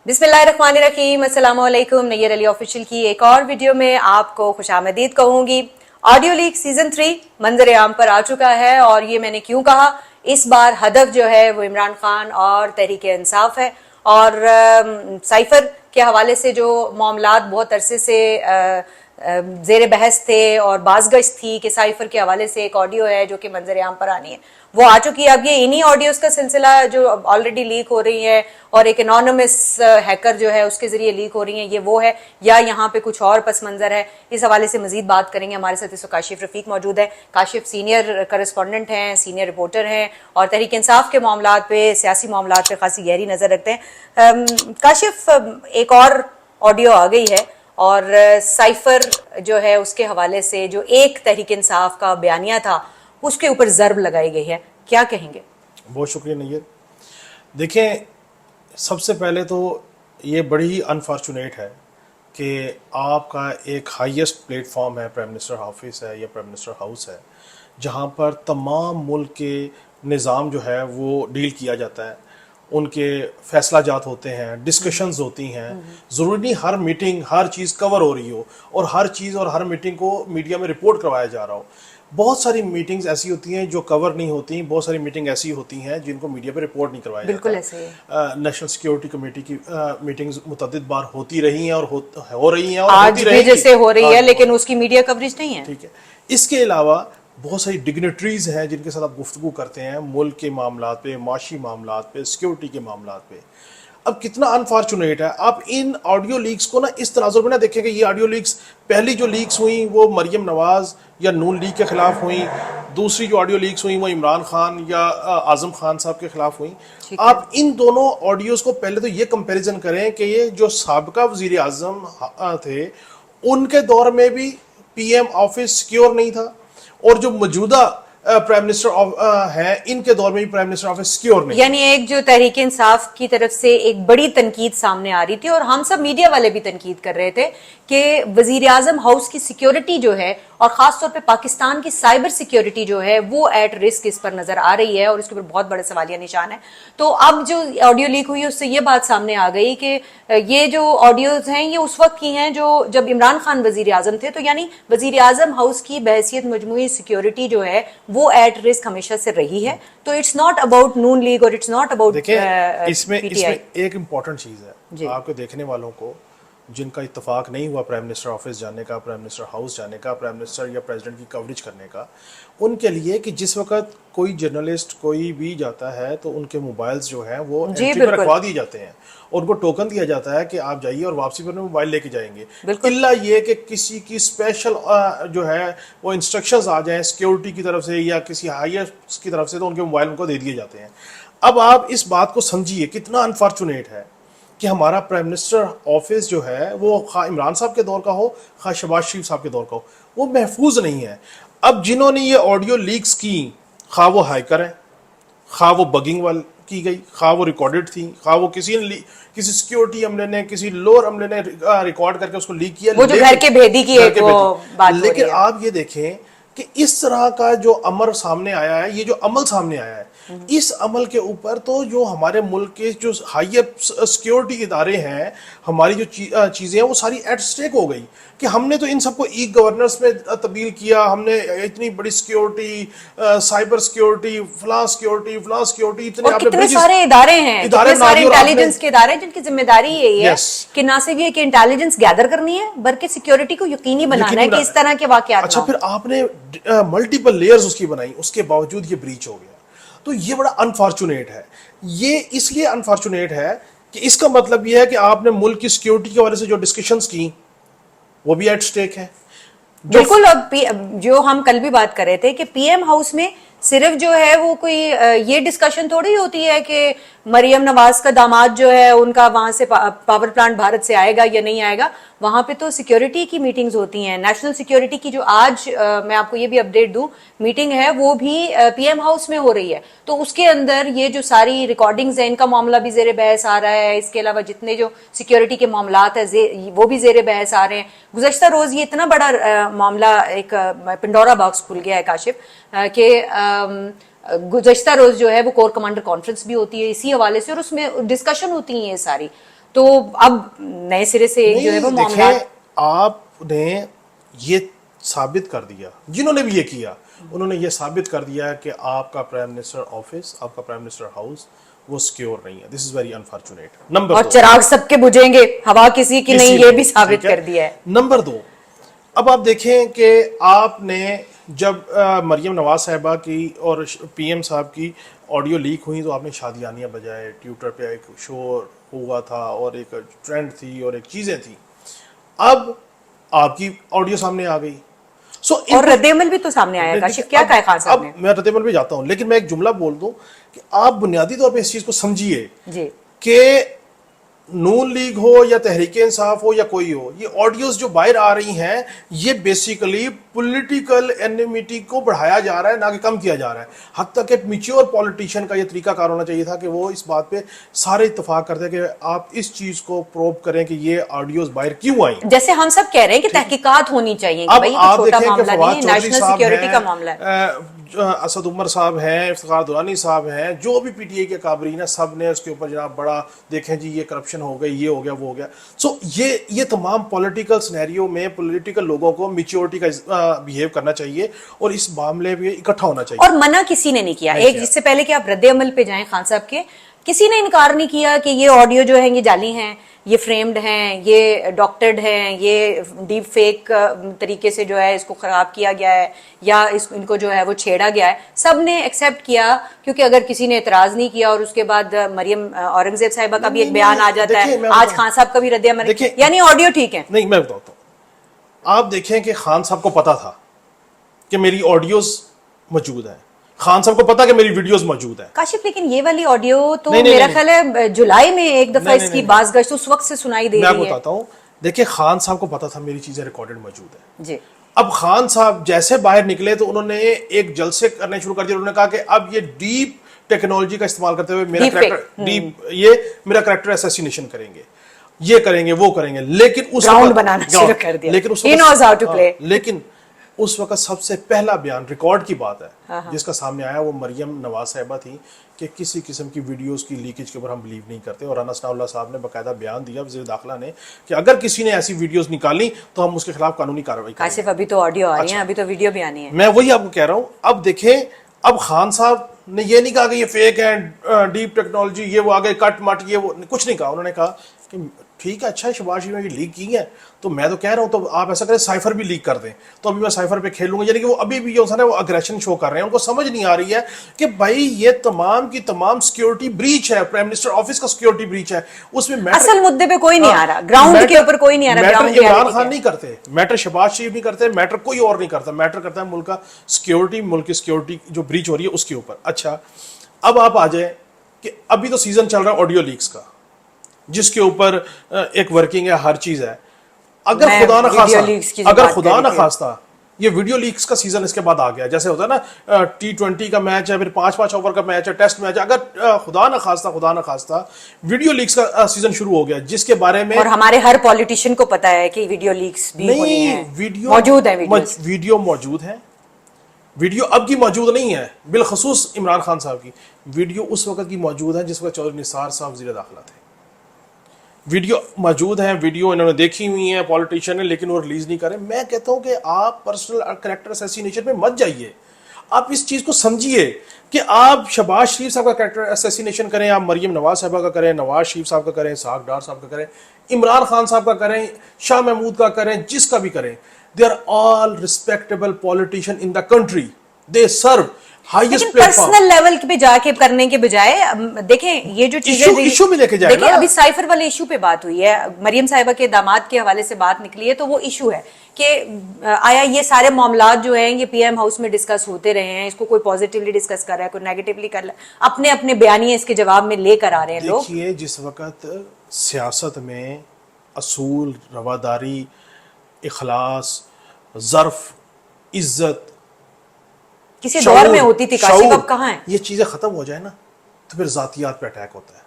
बिस्मिल्लाहिर्रहमानिर्रहीम, अस्सलाम वालेकुम। नैयर अली ऑफिशियल की एक और वीडियो में आपको खुशामदीद कहूंगी। ऑडियो लीक सीजन 3 मंजर आम पर आ चुका है और ये मैंने क्यों कहा, इस बार हदफ जो है वो इमरान खान और तहरीक इंसाफ है। और साइफर के हवाले से जो मामलात बहुत अरसे से जेर बहस थे और बाज़गश्त थी कि साइफर के हवाले से एक ऑडियो है जो कि मंजर आम पर आनी है, वो आ चुकी है। अब ये इन्हीं ऑडियोज का सिलसिला जो ऑलरेडी लीक हो रही है और एक एनोनिमस हैकर जो है उसके जरिए लीक हो रही है, ये वो है या यहाँ पे कुछ और पस मंजर है, इस हवाले से मजीद बात करेंगे। हमारे साथ इस वक्त काशिफ रफीक मौजूद है। काशिफ सीनियर करस्पॉन्डेंट हैं, सीनियर रिपोर्टर हैं और तहरीक इंसाफ के मामलात पे, सियासी मामलात पे खासी गहरी नजर रखते हैं। काशिफ, एक और ऑडियो आ गई है और साइफर जो है उसके हवाले से जो एक तहरीक इंसाफ का बयानिया था उसके ऊपर ज़र्ब लगाई गई है, क्या कहेंगे? बहुत शुक्रिया नैयर। देखें, सबसे पहले तो ये बड़ी ही अनफॉर्चुनेट है कि आपका एक हाईएस्ट प्लेटफॉर्म है, प्राइम मिनिस्टर ऑफिस है या प्राइम मिनिस्टर हाउस है, जहाँ पर तमाम मुल्क के निज़ाम जो है वो डील किया जाता है, उनके फैसला जात होते हैं, डिस्कशंस होती हैं। ज़रूरी नहीं हर मीटिंग हर चीज़ कवर हो रही हो और हर चीज़ और हर मीटिंग को मीडिया में रिपोर्ट करवाया जा रहा हो। बहुत सारी मीटिंग्स ऐसी होती हैं जो कवर नहीं होती, बहुत सारी मीटिंग ऐसी होती हैं जिनको मीडिया पे रिपोर्ट नहीं करवाया बिल्कुल जाता। ऐसे ही नेशनल सिक्योरिटी कमेटी की मीटिंग्स मुतअद्दिद बार होती रही हैं और हो रही हैं और आज होती भी रहेंगी। जैसे हो रही है, लेकिन उसकी मीडिया कवरेज नहीं है। ठीक है। इसके अलावा बहुत सारी डिग्नेटरीज हैं जिनके साथ आप गुफ्तगू करते हैं मुल्क के मामलात पे, माशी मामलात पे, सिक्योरिटी के मामलात पे। अब कितना अनफॉर्चुनेट है, आप इन ऑडियो लीक्स को ना इस तनाजुर में ना देखें कि ये ऑडियो लीक्स, पहली जो लीक्स हुई वो मरियम नवाज या नून लीग के खिलाफ हुई, दूसरी जो ऑडियो लीक्स हुई वो इमरान खान या आजम खान साहब के खिलाफ हुई। आप इन दोनों ऑडियोज को पहले तो ये कंपैरिजन करें कि ये जो साबिका वजीर आजम थे उनके दौर में भी पीएम ऑफिस सिक्योर नहीं था और जो मौजूदा प्राइम मिनिस्टर है इनके दौर में भी प्राइम मिनिस्टर ऑफिस सिक्योर नहीं। यानी एक जो तहरीक इंसाफ की तरफ से एक बड़ी तनकीद सामने आ रही थी और हम सब मीडिया वाले भी तनकीद कर रहे थे कि वजीर आजम हाउस की सिक्योरिटी जो है और खासतौर पे पाकिस्तान की साइबर सिक्योरिटी जो है वो एट रिस्क इस पर नजर आ रही है और इसके ऊपर बहुत बड़े सवालिया निशान है। तो अब जो ऑडियो लीक हुई उससे ये बात सामने आ गई कि ये जो ऑडियोज हैं ये उस वक्त की हैं जो जब इमरान खान वजीर आजम थे, तो यानी वजीर आजम हाउस की बहैसियत मजमूई सिक्योरिटी जो है वो एट रिस्क हमेशा से रही है। तो it's not about Noon league और इट्स नॉट अबाउट इसमें एक इम्पॉर्टेंट चीज है आपके देखने वालों को जिनका इत्तेफाक नहीं हुआ प्राइम मिनिस्टर ऑफिस जाने का, प्राइम मिनिस्टर हाउस जाने का, प्राइम मिनिस्टर या प्रेसिडेंट की कवरेज करने का, उनके लिए कि जिस वक्त कोई जर्नलिस्ट कोई भी जाता है तो उनके मोबाइल्स जो हैं वो एंट्री पर रखवा दिए जाते हैं और उनको टोकन दिया जाता है कि आप जाइए और वापसी पर मोबाइल लेके जाएंगे। इल्ला ये कि किसी की स्पेशल जो है वो इंस्ट्रक्शंस आ जाएं सिक्योरिटी की तरफ से या किसी हायर की तरफ से तो उनके मोबाइल उनको दे दिए जाते हैं। अब आप इस बात को समझिए कितना अनफॉर्चुनेट है कि हमारा प्राइम मिनिस्टर ऑफिस जो है वो खा इमरान साहब के दौर का हो खा शहबाज शरीफ साहब के दौर का हो, वो महफूज नहीं है। अब जिन्होंने ये ऑडियो लीक्स की, खा वो हैकर है, खा वो बगिंग वाल की गई, खा वो रिकॉर्डेड थी, खा वो किसी सिक्योरिटी अमले ने, किसी लोअर अमले ने रिकॉर्ड करके उसको लीक किया, वो जो घर के भेदी की एक वो बात। लेकिन आप ये देखें कि इस तरह का जो अमर सामने आया है, ये जो अमल सामने आया है, इस अमल के ऊपर तो जो हमारे मुल्क के जो हायर सिक्योरिटी इदारे हैं, हमारी जो चीज़ें हैं वो सारी एट स्टेक हो गई कि हमने तो इन सबको ई गवर्नेंस में तब्दील किया, हमने इतनी बड़ी सिक्योरिटी, साइबर सिक्योरिटी, फलां सिक्योरिटी इतने कितने सारे इदारे हैं, कितने सारे इंटेलिजेंस के इदारे जिनकी जिम्मेदारी यही है कि ना सिर्फ ये कि इंटेलिजेंस गैदर करनी है बल्कि सिक्योरिटी को यकीनी बनाना है कि इस तरह के वाकयात। अच्छा, फिर आपने मल्टीपल लेयर्स उसकी बनाई, उसके बावजूद ये ब्रीच हो गया, तो ये बड़ा अनफॉर्चुनेट है। ये इसलिए अनफॉर्चुनेट है कि इसका मतलब ये है कि आपने मुल्क की सिक्योरिटी के बारे से जो डिस्कशंस की वो भी एट स्टेक है। बिल्कुल। अब जो हम कल भी बात कर रहे थे कि पीएम हाउस में सिर्फ जो है वो कोई ये डिस्कशन थोड़ी होती है कि मरियम नवाज का दामाद जो है उनका वहां से पावर प्लांट भारत से आएगा या नहीं आएगा। वहां पे तो सिक्योरिटी की मीटिंग्स होती हैं, नेशनल सिक्योरिटी की जो आज मैं आपको ये भी अपडेट दूं मीटिंग है वो भी पीएम हाउस में हो रही है। तो उसके अंदर ये जो सारी रिकॉर्डिंग्स है इनका मामला भी जेर बहस आ रहा है। इसके अलावा जितने जो सिक्योरिटी के मामलात है वो भी जेर बहस आ रहे हैं। गुज़श्ता रोज ये इतना बड़ा मामला एक पिंडोरा बॉक्स खुल गया है काशिफ कि गुज़श्ता रोज जो है वो कोर कमांडर कॉन्फ्रेंस भी होती है इसी हवाले से और उसमें डिस्कशन होती है ये सारी। تو اب نئے سرے سے جو ہے وہ معاملات. دیکھیں آپ نے یہ ثابت کر دیا, جنہوں نے بھی یہ کیا انہوں نے یہ ثابت کر دیا کہ آپ کا پرائم منسٹر آفس, آپ کا پرائم منسٹر ہاؤس وہ سیکیور نہیں ہے. دس از ویری انفارچونیٹ. نمبر اور چراغ سب کے بجھیں گے, ہوا کسی کی نہیں, یہ بھی ثابت کر دیا ہے. نمبر 2, اب آپ دیکھیں کہ آپ نے جب مریم نواز صاحبہ کی اور پی ایم صاحب کی آڈیو لیک ہوئی تو آپ نے شادیانیاں بجائے, ٹویٹر پہ ایک شو ہوا تھا اور ایک ٹرینڈ تھی اور ایک چیزیں تھیں. اب آپ کی آڈیو سامنے آ گئی. اور رد عمل بھی تو سامنے آیا. کاشف کیا کہا خان صاحب نے؟ اب میں رد عمل پہ جاتا ہوں, لیکن میں ایک جملہ بول دوں کہ آپ بنیادی طور پہ اس چیز کو سمجھیے جی کہ نون لیگ ہو یا تحریک انصاف ہو یا کوئی ہو, یہ آڈیوز جو باہر آ رہی ہیں یہ بیسیکلی پولیٹیکل اینیمیٹی کو بڑھایا جا رہا ہے, نہ کہ کم کیا جا رہا ہے. حتیٰ کہ میچور پولیٹیشین کا یہ طریقہ کار ہونا چاہیے تھا کہ وہ اس بات پہ سارے اتفاق کرتے کہ آپ اس چیز کو پروب کریں کہ یہ آڈیوز باہر کیوں آئیں. جیسے ہم سب کہہ رہے ہیں کہ تحقیقات ہونی چاہیے. اب آپ دیکھیں کہ فواد چودھری صاحب ہیں, اسد عمر صاحب ہیں, افتخار درانی صاحب ہیں, جو بھی پی ٹی آئی کے کابرین ہیں, سب نے اس کے اوپر جناب بڑا دیکھیں جی یہ کرپشن ہو گئی, یہ ہو گیا, وہ ہو گیا. سو یہ تمام پولیٹیکل سینیریو میں پولیٹیکل لوگوں کو میچورٹی کا بیہیو کرنا چاہیے اور اس معاملے میں اکٹھا ہونا چاہیے. اور منع کسی نے نہیں کیا. ایک جس سے پہلے کہ آپ رد عمل پہ جائیں خان صاحب کے, کسی نے انکار نہیں کیا کہ یہ آڈیو جو ہیں یہ جعلی ہیں, یہ فریمڈ ہیں, یہ ڈاکٹرڈ ہیں, یہ ڈیپ فیک طریقے سے جو ہے اس کو خراب کیا گیا ہے یا ان کو جو ہے وہ چھیڑا گیا ہے. سب نے ایکسیپٹ کیا, کیونکہ اگر کسی نے اعتراض نہیں کیا اور اس کے بعد مریم اورنگزیب صاحبہ کا بھی ایک بیان آ جاتا ہے, آج خان صاحب کا بھی رد عمل, یعنی آڈیو ٹھیک ہے. نہیں میں بتاتا ہوں, آپ دیکھیں کہ خان صاحب کو پتا تھا کہ میری آڈیوز موجود ہیں, خان صاحب کو پتا کہ میری ویڈیوز موجود ہیں. کاشف لیکن یہ والی آڈیو تو میرا خیال ہے جولائی میں ایک دفعہ اس کی باز گشت اس وقت سے سنائی دے رہی ہے. میں بتاتا ہوں, دیکھیں خان صاحب کو پتا تھا میری چیزیں ریکارڈڈ موجود ہیں. جی. اب خان صاحب جیسے باہر نکلے تو انہوں نے ایک جلسے کرنے شروع کر دیا. انہوں نے کہا کہ اب یہ ڈیپ ٹیکنالوجی کا استعمال کرتے ہوئے میرا کریکٹر اسیسینیشن کریں گے, یہ کریں گے, وہ کریں گے. لیکن اس گراؤنڈ بنانا شروع کر دیا. لیکن اس وقت سب سے پہلا بیان ریکارڈ کی بات ہے جس کا سامنے آیا وہ مریم نواز صاحبہ تھی کہ کسی قسم کی ویڈیوز کی لیکیج کے اوپر ہم بلیو نہیں کرتے. اور رانا ثناء اللہ صاحب نے باقاعدہ بیان دیا وزیر داخلہ نے کہ اگر کسی نے ایسی ویڈیوز نکالی تو ہم اس کے خلاف قانونی کارروائی کریں گے. کاشف ابھی تو آڈیو آ رہی ہیں, ابھی تو ویڈیو بھی آنی ہے. میں وہی آپ کو کہہ رہا ہوں. اب دیکھیں, اب خان صاحب نے یہ نہیں کہا کہ یہ فیک ہے, ڈیپ ٹیکنالوجی, یہ وہ آگے کٹ مٹ, یہ وہ کچھ نہیں کہا. انہوں نے کہا کہ ٹھیک ہے, اچھا شہباز شریف نے یہ لیک کی ہے تو میں تو کہہ رہا ہوں تو آپ ایسا کریں سائفر بھی لیک کر دیں, تو ابھی میں سائفر پہ کھیلوں گا. یعنی کہ وہ ابھی بھی جو ہے وہ اگریشن شو کر رہے ہیں. ان کو سمجھ نہیں آ رہی ہے کہ بھائی یہ تمام کی تمام سیکیورٹی بریچ ہے, پرائم منسٹر آفس کا سیکیورٹی بریچ ہے. اس میں اصل مدے پہ کوئی نہیں آ رہا, گراؤنڈ کے اوپر کوئی نہیں آ رہا. میٹر عمران خان نہیں کرتے, میٹر شہباز شریف نہیں کرتے, میٹر کوئی اور نہیں کرتا. میٹر کرتا ہے ملک کا سیکیورٹی, ملک کی سیکیورٹی جو بریچ ہو رہی ہے اس کے اوپر. اچھا اب آپ آ جائیں کہ ابھی تو سیزن چل رہا ہے آڈیو لیکس کا, جس کے اوپر ایک ورکنگ ہے, ہر چیز ہے. اگر خدا نہ خواستہ یہ ویڈیو لیکس کا سیزن اس کے بعد آ گیا, جیسے ہوتا ہے نا T20 کا میچ ہے, پھر 5 اوور کا میچ ہے, ٹیسٹ میچ ہے, اگر خدا نہ خواستہ ویڈیو لیکس کا سیزن شروع ہو گیا جس کے بارے میں, اور ہمارے ہر پولیٹیشین کو پتا ہے کہ ویڈیو لیکس بھی ہونی ہیں, موجود ہیں ویڈیو موجود ہیں. ویڈیو اب کی موجود نہیں ہے, بالخصوص عمران خان صاحب کی ویڈیو اس وقت کی موجود ہے جس وقت چودھری نثار صاحب وزیر داخلہ تھے. ویڈیو موجود ہیں, ویڈیو انہوں نے دیکھی ہوئی ہیں پولیٹیشین نے, لیکن وہ ریلیز نہیں کریں. میں کہتا ہوں کہ آپ پرسنل کریکٹر اسیسینیشن میں مت جائیے. آپ اس چیز کو سمجھیے کہ آپ شہباز شریف صاحب کا کریکٹر اسیسینیشن کریں, آپ مریم نواز صاحبہ کا کریں, نواز شریف صاحب کا کریں, اسحاق ڈار صاحب کا کریں, عمران خان صاحب کا کریں, شاہ محمود کا کریں, جس کا بھی کریں. They are all respectable politician in the country, they serve لیکن پرسنل لیول پہ جا کے کرنے کے بجائے دیکھیں یہ جو چیزیں ایشو میں لے کے جائے. دیکھیں ابھی سائفر والے ایشو پہ بات ہوئی ہے, مریم صاحبہ کے داماد کے حوالے سے بات نکلی ہے, تو وہ ایشو ہے کہ آیا یہ سارے معاملات جو ہیں یہ پی ایم ہاؤس میں ڈسکس ہوتے رہے ہیں, اس کو کوئی پازیٹیولی ڈسکس کر رہا ہے, کوئی نیگیٹیولی کر رہا ہے, اپنے اپنے بیانیے اس کے جواب میں لے کر آ رہے ہیں لوگ. دیکھیے جس وقت سیاست میں اصول, رواداری, اخلاص, ظرف, عزت کسی دور میں ہوتی تھی, کاشف اب کہاں ہیں؟ یہ چیزیں ختم ہو جائے نا تو پھر ذاتیات پہ اٹیک ہوتا ہے.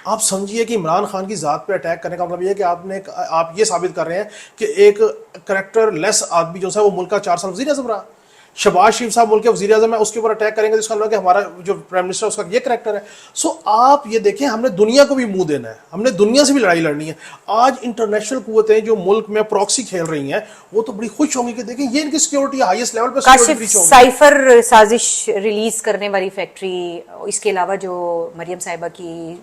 آپ سمجھیے کہ عمران خان کی ذات پہ اٹیک کرنے کا مطلب یہ ہے کہ آپ یہ ثابت کر رہے ہیں کہ ایک کریکٹر لیس آدمی جو ہے وہ ملک کا 4 سال وزیر اعظم رہا. शहबाज शरीफ साहब मुल्क के वज़ीर आज़म है, उसके ऊपर अटैक करेंगे तो इसका मतलब कि हमारा जो प्राइम मिनिस्टर उसका ये करैक्टर है। सो आप ये देखें, हमने दुनिया को भी मुंह देना है, हमने दुनिया से भी लड़ाई लड़नी है। आज इंटरनेशनल कुव्वतें जो मुल्क में प्रॉक्सी खेल रही हैं वो तो बड़ी खुश होंगी कि देखें ये इनकी सिक्योरिटी हाईएस्ट लेवल पे सिक्योरिटी ब्रीच होगी। साइफर साजिश रिलीज करने वाली फैक्ट्री, इसके अलावा जो मरियम साहिबा की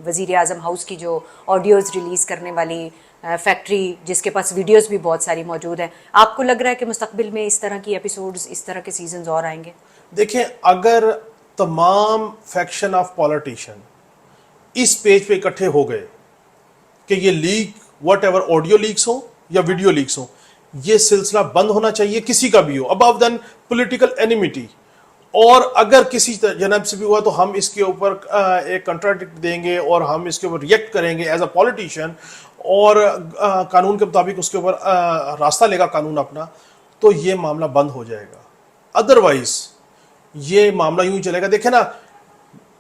वजीर आजम हाउस की जो ऑडियोज रिलीज करने वाली फैक्ट्री, जिसके पास वीडियोस भी बहुत सारी मौजूद हैं, आपको लग रहा है कि मुस्तकबिल में इस तरह की एपिसोड्स, इस तरह के सीजन्स और आएंगे? देखें, अगर तमाम फैक्शन ऑफ पॉलिटिशियन इस पेज पे इकट्ठे हो गए कि ये leak, what ever audio leaks हो या वीडियो लीक्स हो, ये सिलसिला बंद होना चाहिए, किसी का भी हो, अबव देन पॉलिटिकल एनिमिटी। और अगर किसी जनाब से भी हुआ तो हम इसके ऊपर एक कंट्राडिक्ट देंगे और हम इसके ऊपर रिएक्ट करेंगे एज अ पॉलिटिशियन, और कानून के मुताबिक उसके ऊपर रास्ता लेगा कानून अपना, तो ये मामला बंद हो जाएगा। अदरवाइज ये मामला यूं ही चलेगा। देखें ना,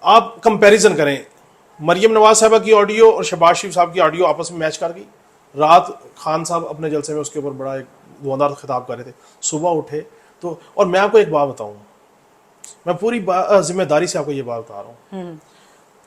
आप कंपैरिजन करें, मरियम नवाज साहबा की ऑडियो और शहबाज शरीफ साहब की ऑडियो आपस में मैच कर गई। रात खान साहब अपने जलसे में उसके ऊपर बड़ा एक धुआंधार खिताब कर रहे थे, सुबह उठे तो, और मैं आपको एक बात बताऊं, मैं पूरी जिम्मेदारी से आपको ये बात बता रहा हूँ,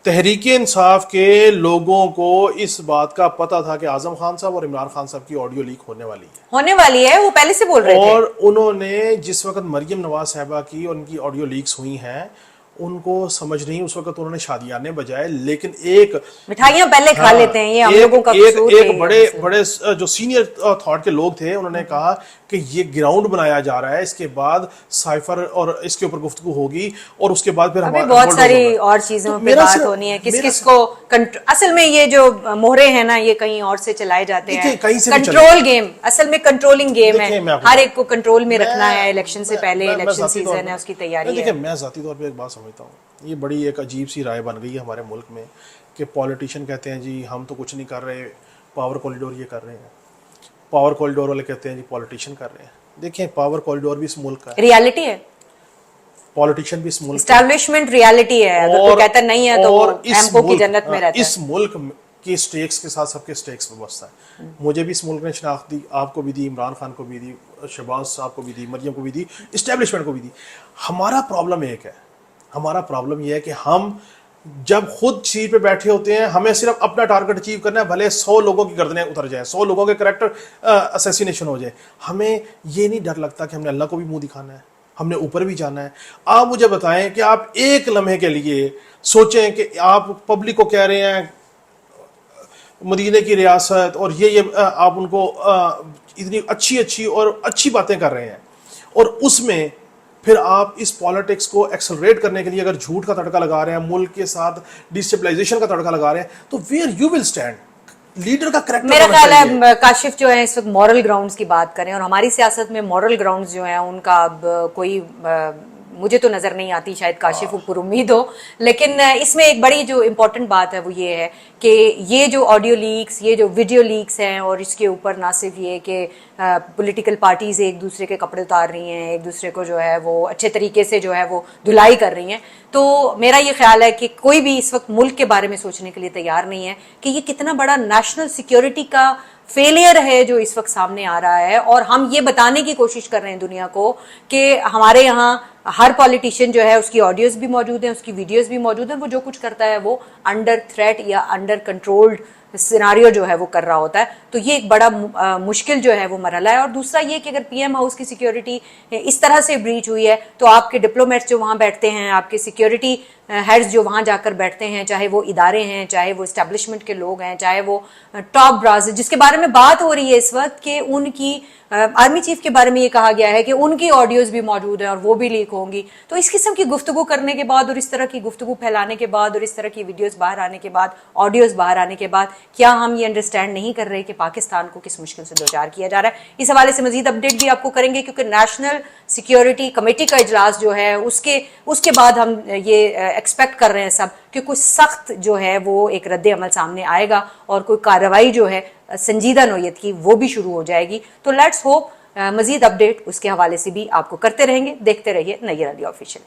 तहरीक इंसाफ के लोगों को इस बात का पता था कि आजम खान साहब और इमरान खान साहब की ऑडियो लीक होने वाली है, वो पहले से बोल रहे थे। और उन्होंने जिस वक्त मरियम नवाज साहबा की उनकी ऑडियो लीक्स हुई हैं, उनको समझ नहीं, उस वक्त उन्होंने शादियाने बजाए, लेकिन एक मिठाइयां पहले खा लेते हैं, ये हम लोगों का कसूर है। एक बड़े जो सीनियर थॉट के लोग थे, उन्होंने कहा कि ये ग्राउंड बनाया जा रहा है, इसके बाद साइफर और इसके ऊपर गुफ्तगू होगी और उसके बाद फिर हमारी बहुत सारी और चीजों पे बात होनी है, किस को असल में ये जो मोहरे हैं ना, ये कहीं और से चलाए जाते हैं, कंट्रोल गेम, असल में कंट्रोलिंग गेम है, हर एक को कंट्रोल में रखना है। इलेक्शन से पहले इलेक्शन सीजन है, उसकी तैयारी है। देखिए, मैं ज़ाती तौर पे एक बात समझता हूँ, ये बड़ी एक अजीब सी राय बन गई है हमारे मुल्क में कि पॉलिटिशियन कहते हैं जी हम तो कुछ नहीं कर रहे, पावर कॉरिडोर ये कर रहे हैं, पावर कॉरिडोर वाले कहते हैं जी पॉलिटिशियन कर रहे हैं। देखिए, पावर कॉरिडोर भी इस मुल्क का रियलिटी है, पॉलिटिशियन भी इस मुल्क, एस्टैब्लिशमेंट रियलिटी है। अगर कोई कहता नहीं है तो एमपो की जन्नत में रहता है। इस मुल्क के स्टेक्स के साथ सबके स्टेक्स व्यवस्था है। मुझे भी इस मुल्क ने शनाख्त दी, आपको भी दी, इमरान खान को भी दी, शहबाज साहब को भी दी, मरियम को भी दी, इस्टेब्लिशमेंट को भी दी। हमारा प्रॉब्लम एक है, हमारा प्रॉब्लम यह है कि हम जब खुद सीट पे बैठे होते हैं, हमें सिर्फ अपना टारगेट अचीव करना है, भले 100 लोगों की गर्दनें उतर जाएं, 100 लोगों के कैरेक्टर असैसिनेशन हो जाए, हमें ये नहीं डर लगता कि हमने अल्लाह को भी मुंह दिखाना है, हमने ऊपर भी जाना है। आप मुझे बताएं कि आप एक लम्हे के लिए सोचें कि आप पब्लिक को कह रहे हैं मदीने की रियासत और ये आप उनको इतनी अच्छी और अच्छी बातें कर रहे हैं, और उसमें फिर आप इस पॉलिटिक्स को एक्सेलरेट करने के लिए अगर झूठ का तड़का लगा रहे हैं, मुल्क के साथ डिस्टेबलाइजेशन का तड़का लगा रहे हैं, तो where you will stand? Leader का करैक्टर, मेरा ख्याल है काशिफ जो है इस वक्त मॉरल ग्राउंड्स की बात करें, और हमारी सियासत में मॉरल ग्राउंड्स जो है उनका अब कोई मुझे तो नजर नहीं आती, शायद काशिफ ऊपर उम्मीद हो। लेकिन इसमें एक बड़ी जो इम्पोर्टेंट बात है वो ये है कि ये जो ऑडियो लीक्स, ये जो वीडियो लीक्स हैं, और इसके ऊपर ना सिर्फ ये कि पॉलिटिकल पार्टीज एक दूसरे के कपड़े उतार रही हैं, एक दूसरे को जो है वो अच्छे तरीके से जो है वो धुलाई कर रही हैं, तो मेरा ये ख्याल है कि कोई भी इस वक्त मुल्क के बारे में सोचने के लिए तैयार नहीं है कि ये कितना बड़ा नेशनल सिक्योरिटी का फेलियर है जो इस वक्त सामने आ रहा है। और हम ये बताने की कोशिश कर रहे हैं दुनिया को कि हमारे यहाँ हर पॉलिटिशियन जो है उसकी ऑडियोज भी मौजूद हैं, उसकी वीडियोस भी मौजूद हैं, वो जो कुछ करता है वो अंडर थ्रेट या अंडर कंट्रोल्ड सिनारियो जो है वो कर रहा होता है। तो ये एक बड़ा मुश्किल जो है वो मरहला है। और दूसरा ये कि अगर पीएम हाउस की सिक्योरिटी इस तरह से ब्रीच हुई है तो आपके डिप्लोमेट्स जो वहाँ बैठते हैं, आपके सिक्योरिटी हेड्स जो वहाँ जाकर बैठते हैं, चाहे वो इदारे हैं, चाहे वो इस्टेब्लिशमेंट के लोग हैं, चाहे वो टॉप ब्रास जिसके बारे में बात हो रही है इस वक्त कि उनकी आर्मी चीफ के बारे में ये कहा गया है कि उनकी ऑडियोज भी मौजूद है और वो भी लीक होंगी। तो इस किस्म की गुफ्तगू करने के बाद और इस तरह की गुफ्तगू फैलाने के बाद और इस तरह की वीडियोस बाहर आने के बाद, ऑडियोज बाहर आने के बाद, क्या हम ये अंडरस्टैंड नहीं कर रहे कि पाकिस्तान को किस मुश्किल से दो चार किया जा रहा है? इस हवाले से मजीद अपडेट भी आपको करेंगे, क्योंकि नेशनल सिक्योरिटी कमेटी का इजलास जो है उसके बाद हम ये एक्सपेक्ट कर रहे हैं सब कि कुछ सख्त जो है वो एक रद्द अमल सामने आएगा और कोई कार्रवाई जो है संजीदा नोयत की वो भी शुरू हो जाएगी। तो लेट्स होप मजीद अपडेट उसके हवाले से भी आपको करते रहेंगे। देखते रहिए नैयर अली ऑफिशियल।